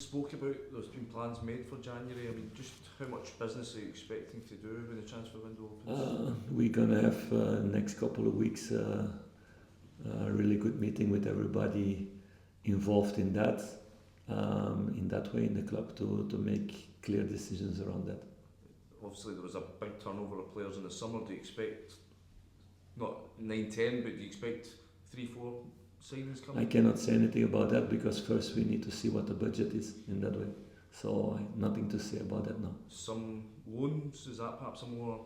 spoke about there's been plans made for January. I mean, just how much business are you expecting to do when the transfer window opens? We're gonna have next couple of weeks a really good meeting with everybody involved in that way in the club to make clear decisions around that. Obviously, there was a big turnover of players in the summer. Do you expect not 9-10, but do you expect 3-4 signings coming? I cannot say anything about that because first we need to see what the budget is in that way. So nothing to say about that now. Some loans, is that perhaps a more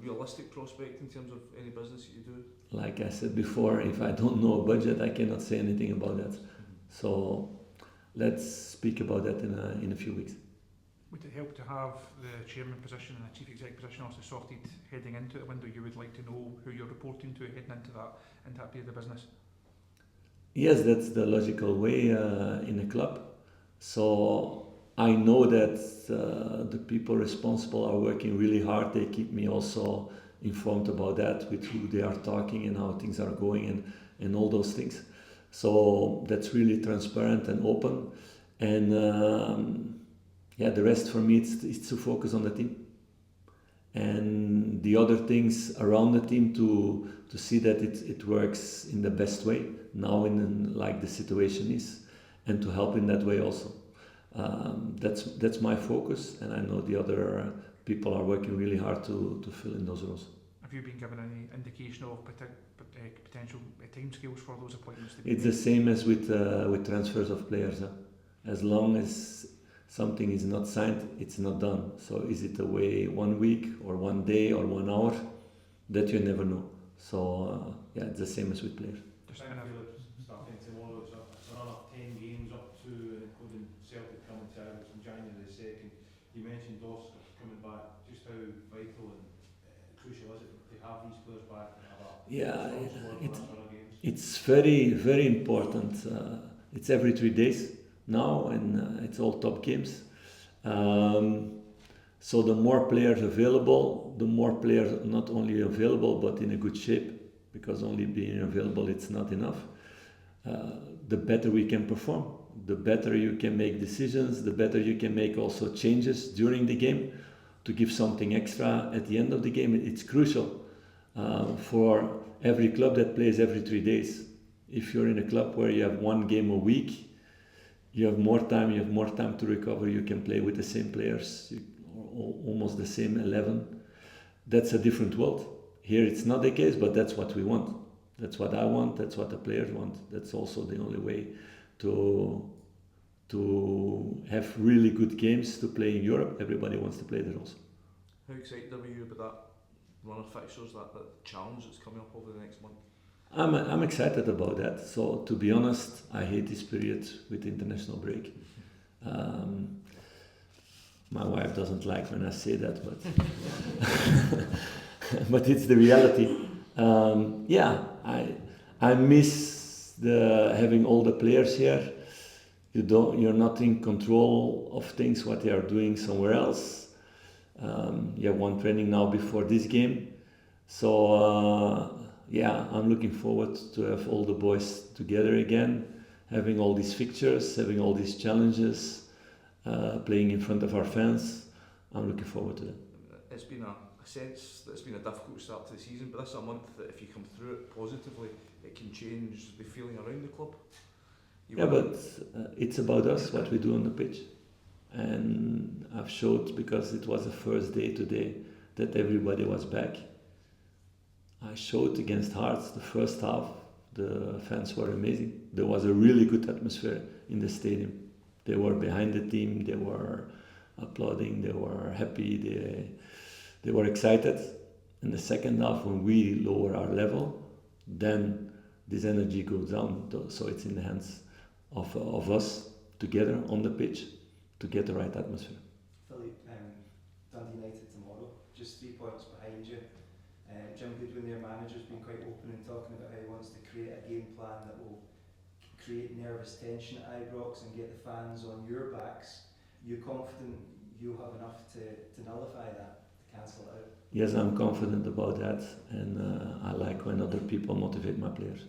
realistic prospect in terms of any business that you do? Like I said before, if I don't know a budget, I cannot say anything about that. So let's speak about that in a few weeks. Would it help to have the chairman position and the chief exec position also sorted heading into the window? You would like to know who you're reporting to heading into that period of business? Yes, that's the logical way in a club. So I know that the people responsible are working really hard. They keep me also informed about that, with who they are talking and how things are going and all those things. So that's really transparent and open. And the rest for me is to focus on the team. And the other things around the team to see that it works in the best way now like the situation is, and to help in that way also. That's my focus, and I know the other people are working really hard to fill in those roles. Have you been given any indication of potential timescales for those appointments? It's the same as with transfers of players. As long as something is not signed, it's not done. So is it away 1 week or 1 day or 1 hour? That you never know. So it's the same as with players. Starting tomorrow, it's a run of 10 games up to including Celtic coming to Ireland from January the 2nd. You mentioned Oscar coming back. Just how vital and crucial is it to have these players back and have it's very, very important. It's every 3 days now, and it's all top games. So the more players available, the more players not only available but in a good shape, because only being available it's not enough. The better we can perform, the better you can make decisions, the better you can make also changes during the game to give something extra at the end of the game. It's crucial for every club that plays every 3 days. If you're in a club where you have 1 game a week, you have more time to recover, you can play with the same players, almost the same 11. That's a different world. Here it's not the case, but that's what we want. That's what I want, that's what the players want. That's also the only way to have really good games to play in Europe. Everybody wants to play there also. How excited are you about that run of fixtures, that challenge that's coming up over the next month? I'm excited about that. So to be honest, I hate this period with international break. My wife doesn't like when I say that, but but it's the reality. I miss having all the players here. You're not in control of things what they are doing somewhere else. You have 1 training now before this game, so I'm looking forward to have all the boys together again, having all these fixtures, having all these challenges, playing in front of our fans. I'm looking forward to that. It's been a sense that it's been a difficult start to the season, but this is a month that if you come through it positively, it can change the feeling around the club. But it's about us, what we do on the pitch. And I've showed, because it was the first day today, that everybody was back. I showed against Hearts the first half, the fans were amazing. There was a really good atmosphere in the stadium. They were behind the team, they were applauding, they were happy, they were excited. In the second half, when we lower our level, then this energy goes down. So it's in the hands of us together on the pitch to get the right atmosphere. Philippe, Dundee United tomorrow, just 3 points behind you. Jim Goodwin, their manager, has been quite open in talking about how he wants to create a game plan that will create nervous tension at Ibrox and get the fans on your backs. You're confident you'll have enough to nullify that, to cancel it out? Yes, I'm confident about that, and I like when other people motivate my players.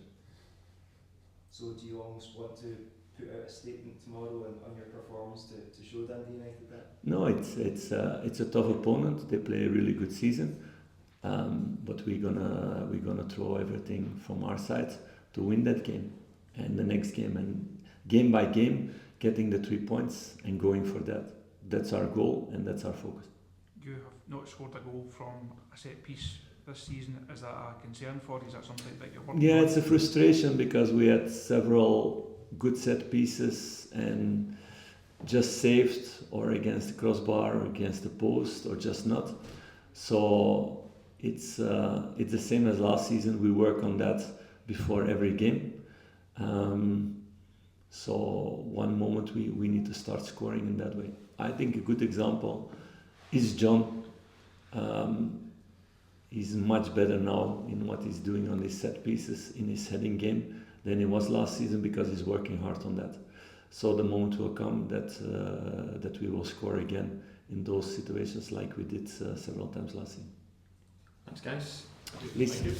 So do you almost want to put out a statement tomorrow on your performance to show Dundee United that? No, it's a tough opponent. They play a really good season, but we're gonna throw everything from our side to win that game and the next game, and game by game, getting the 3 points and going for that. That's our goal and that's our focus. You have not scored a goal from a set piece this season. Is that a concern for you? Is that something that you're working Yeah, on? it's a frustration because we had several good set pieces and just saved or against the crossbar or against the post or just not. So it's the same as last season. We work on that before every game. So one moment we need to start scoring in that way. I think a good example is John. He's much better now in what he's doing on his set pieces, in his heading game, than he was last season because he's working hard on that. So the moment will come that we will score again in those situations like we did several times last season. Thanks, guys. Please. Thank you.